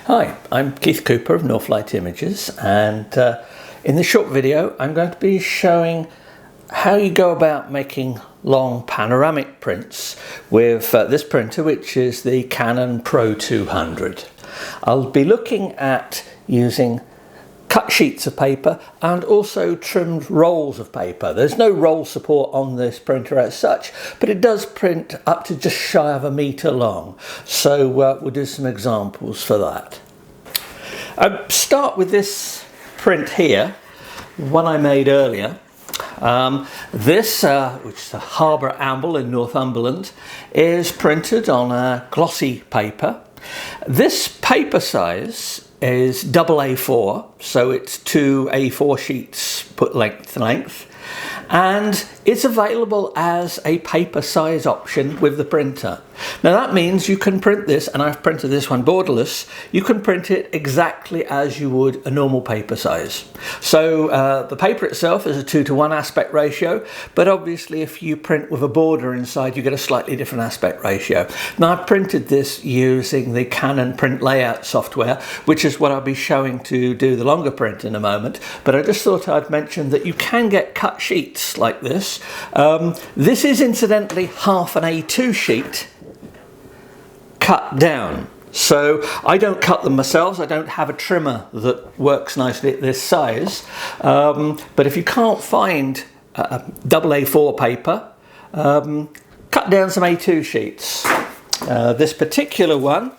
Hi, I'm Keith Cooper of Northlight Images, and in this short video I'm going to be showing how you go about making long panoramic prints with this printer, which is the Canon PRO-200. I'll be looking at using cut sheets of paper and also trimmed rolls of paper. There's no roll support on this printer as such, but it does print up to just shy of 1 metre long. So we'll do some examples for that. I'll start with this print here, one I made earlier. This, which is a Harbour Amble in Northumberland, is printed on a glossy paper. This paper size is double A4, so it's 2 A4 sheets put length to length, and it's available as a paper size option with the printer. Now that means you can print this, and I've printed this one borderless, you can print it exactly as you would a normal paper size. So the paper itself is a 2:1 aspect ratio, but obviously if you print with a border inside you get a slightly different aspect ratio. Now I've printed this using the Canon print layout software, which is what I'll be showing to do the longer print in a moment, but I just thought I'd mention that you can get cut sheets like this. This is incidentally half an A2 sheet cut down. So I don't cut them myself, I don't have a trimmer that works nicely at this size, but if you can't find double A4 paper, cut down some A2 sheets. This particular one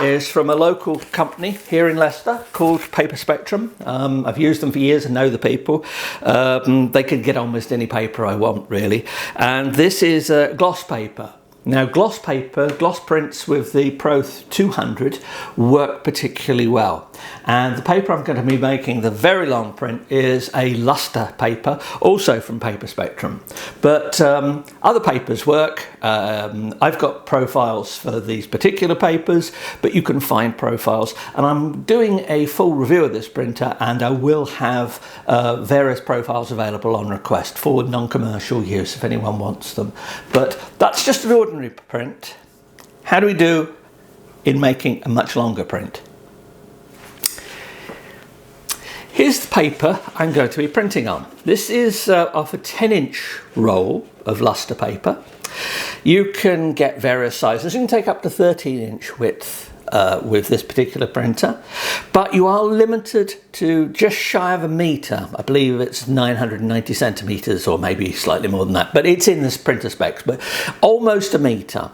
is from a local company here in Leicester called Paper Spectrum. I've used them for years and know the people. They can get almost any paper I want, really. And this is gloss paper. Now gloss prints with the PRO-200 work particularly well. And the paper I'm going to be making, the very long print, is a lustre paper, also from Paper Spectrum. But other papers work. I've got profiles for these particular papers, but you can find profiles. And I'm doing a full review of this printer, and I will have various profiles available on request for non-commercial use if anyone wants them. But that's just an ordinary print. How do we do in making a much longer print? Here's the paper I'm going to be printing on. This is off a 10-inch roll of lustre paper. You can get various sizes. You can take up to 13-inch width with this particular printer, but you are limited to just shy of 1 metre. I believe it's 990 centimetres or maybe slightly more than that, but it's in this printer specs, but almost 1 metre.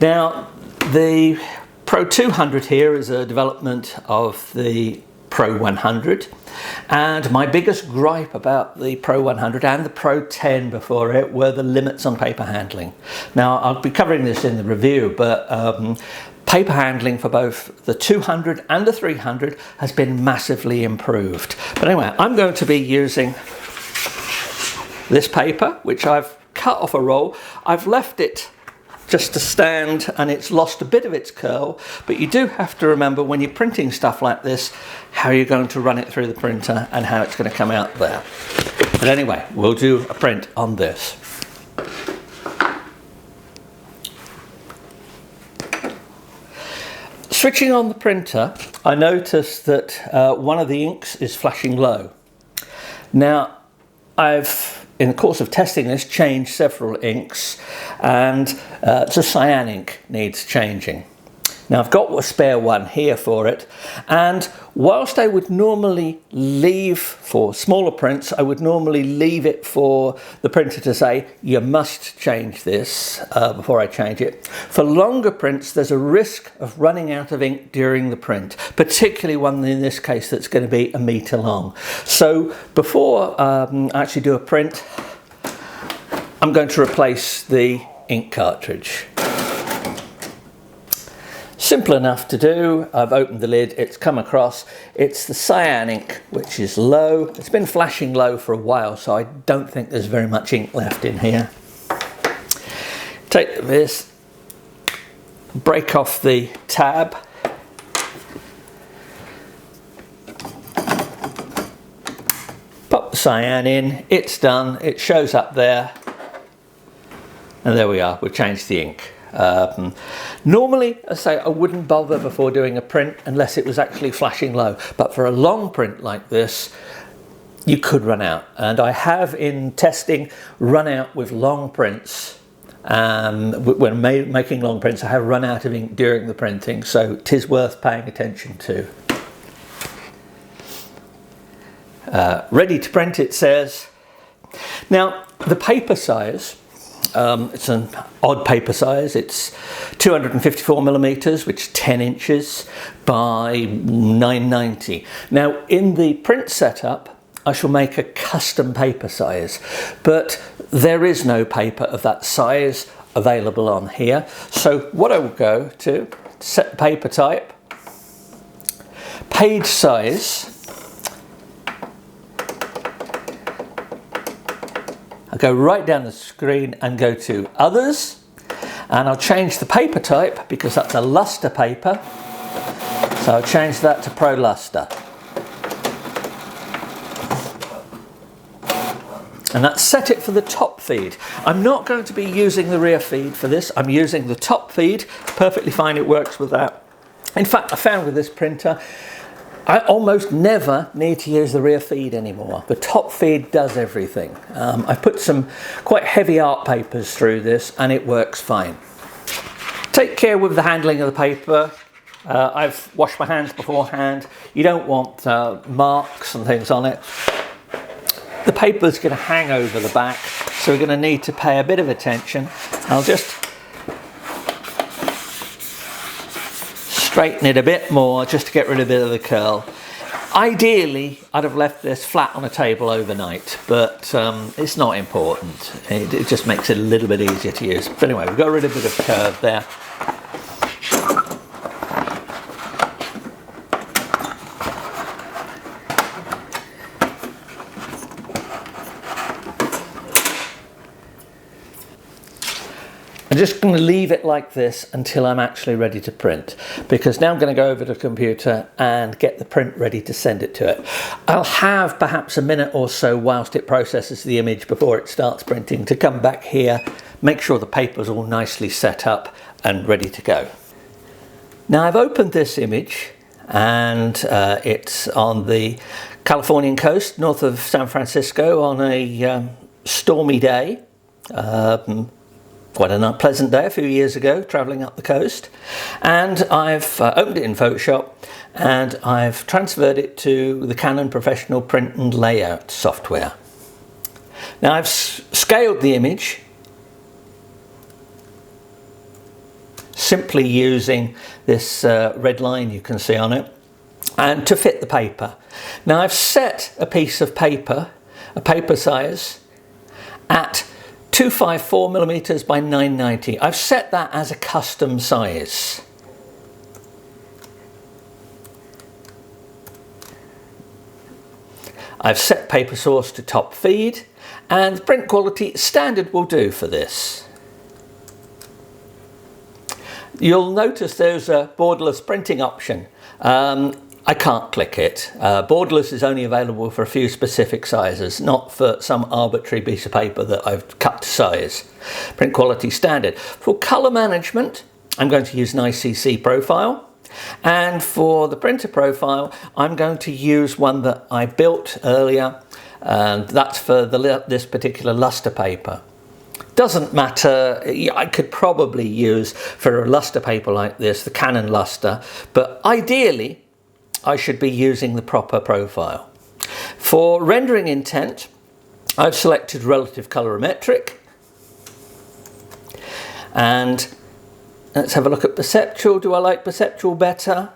Now the PRO-200 here is a development of the PRO-100, and my biggest gripe about the PRO-100 and the PRO-10 before it were the limits on paper handling. Now I'll be covering this in the review, but paper handling for both the 200 and the 300 has been massively improved. But anyway, I'm going to be using this paper, which I've cut off a roll. I've left it just to stand, and it's lost a bit of its curl, but you do have to remember when you're printing stuff like this how you're going to run it through the printer and how it's going to come out there. But anyway, we'll do a print on this. Switching on the printer, I noticed that one of the inks is flashing low. Now I've, in the course of testing this, changed several inks, and the cyan ink needs changing. Now I've got a spare one here for it, and whilst I would normally leave for smaller prints, I would normally leave it for the printer to say, you must change this before I change it. For longer prints, there's a risk of running out of ink during the print, particularly one in this case that's going to be 1 metre long. So before I actually do a print, I'm going to replace the ink cartridge. Simple enough to do. I've opened the lid, it's come across. It's the cyan ink, which is low. It's been flashing low for a while, so I don't think there's very much ink left in here. Take this, break off the tab. Pop the cyan in, it's done, it shows up there. And there we are, we've changed the ink. Normally, I say I wouldn't bother before doing a print unless it was actually flashing low, but for a long print like this, you could run out. And I have, in testing, run out with long prints. When making long prints, I have run out of ink during the printing, so it is worth paying attention to. Ready to print, it says. Now, the paper size, it's an odd paper size. It's 254 millimeters, which is 10 inches by 990. Now, in the print setup, I shall make a custom paper size, but there is no paper of that size available on here. So what I will go to, set the paper type, page size. I'll go right down the screen and go to others, and I'll change the paper type because that's a lustre paper. So I'll change that to Pro Lustre. And that's set it for the top feed. I'm not going to be using the rear feed for this. I'm using the top feed. Perfectly fine, it works with that. In fact, I found with this printer, I almost never need to use the rear feed anymore. The top feed does everything. I've put some quite heavy art papers through this and it works fine. Take care with the handling of the paper. I've washed my hands beforehand. You don't want marks and things on it. The paper's going to hang over the back, so we're going to need to pay a bit of attention. I'll just straighten it a bit more just to get rid of a bit of the curl. Ideally, I'd have left this flat on a table overnight, but it's not important. It just makes it a little bit easier to use. But anyway, we've got rid of a bit of curve there. I'm just going to leave it like this until I'm actually ready to print, because now I'm going to go over to the computer and get the print ready to send it to it. I'll have perhaps a minute or so whilst it processes the image before it starts printing to come back here, make sure the paper's all nicely set up and ready to go. Now I've opened this image and it's on the Californian coast north of San Francisco on a stormy day. Quite a pleasant day a few years ago, travelling up the coast, and I've opened it in Photoshop and I've transferred it to the Canon Professional Print and Layout software. Now I've scaled the image simply using this red line you can see on it, and to fit the paper. Now I've set a piece of paper, a paper size, at 254 millimeters by 990. I've set that as a custom size. I've set paper source to top feed, and print quality standard will do for this. You'll notice there's a borderless printing option. I can't click it. Borderless is only available for a few specific sizes, not for some arbitrary piece of paper that I've cut to size. Print quality standard. For colour management, I'm going to use an ICC profile. And for the printer profile, I'm going to use one that I built earlier. And that's for this particular lustre paper. Doesn't matter, I could probably use for a lustre paper like this, the Canon lustre, but ideally, I should be using the proper profile. For rendering intent, I've selected relative colorimetric. And let's have a look at perceptual. Do I like perceptual better?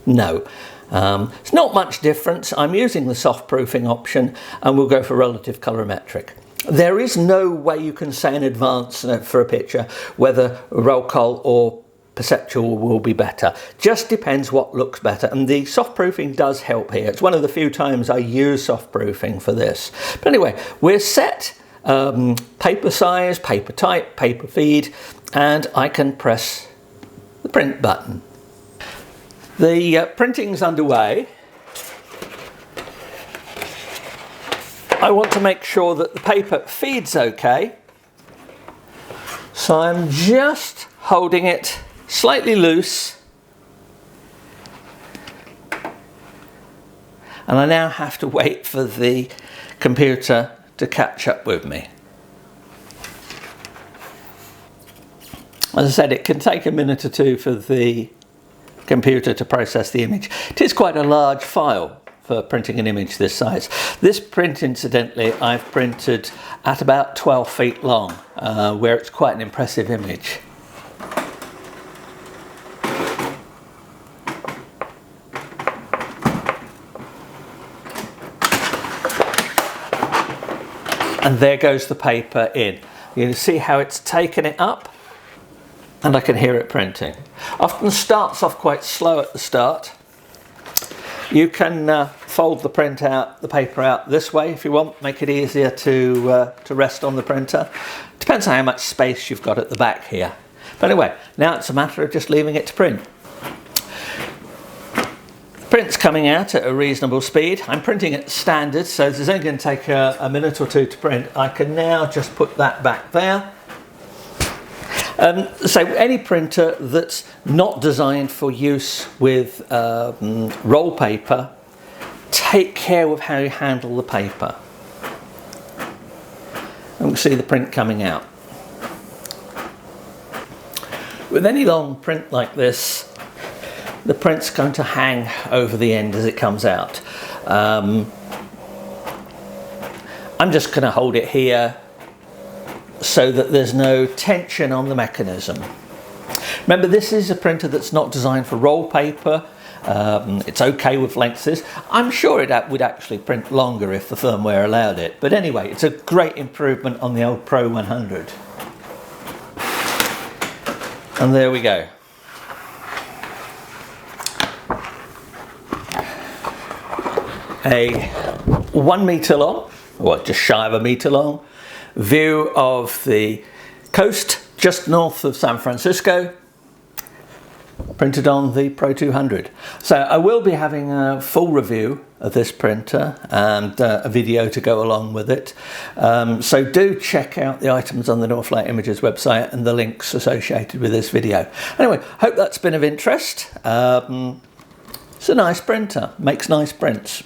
No. It's not much difference. I'm using the soft proofing option and we'll go for relative colorimetric. There is no way you can say in advance for a picture whether roll call or perceptual will be better. Just depends what looks better, and the soft proofing does help here. It's one of the few times I use soft proofing for this. But anyway, we're set. Paper size, paper type, paper feed, and I can press the print button. The printing's underway. I want to make sure that the paper feeds okay. So I'm just holding it slightly loose, and I now have to wait for the computer to catch up with me. As I said, it can take a minute or two for the computer to process the image. It is quite a large file for printing an image this size. This print, incidentally, I've printed at about 12 feet long, where it's quite an impressive image. And there goes the paper in. You can see how it's taken it up, and I can hear it printing. Often starts off quite slow at the start. You can fold the paper out this way if you want, make it easier to rest on the printer. Depends on how much space you've got at the back here. But anyway, now it's a matter of just leaving it to print. Print's coming out at a reasonable speed. I'm printing at standard, so this is only going to take a minute or two to print. I can now just put that back there. So any printer that's not designed for use with roll paper, take care with how you handle the paper. And we can see the print coming out. With any long print like this, the print's going to hang over the end as it comes out. I'm just going to hold it here so that there's no tension on the mechanism. Remember, this is a printer that's not designed for roll paper. It's okay with lengths. I'm sure it would actually print longer if the firmware allowed it. But anyway, it's a great improvement on the old Pro-100. And there we go. A 1 metre long, or just shy of a metre long, view of the coast just north of San Francisco, printed on the Pro-200. So I will be having a full review of this printer and a video to go along with it. So do check out the items on the Northlight Images website and the links associated with this video. Anyway, hope that's been of interest. It's a nice printer, makes nice prints.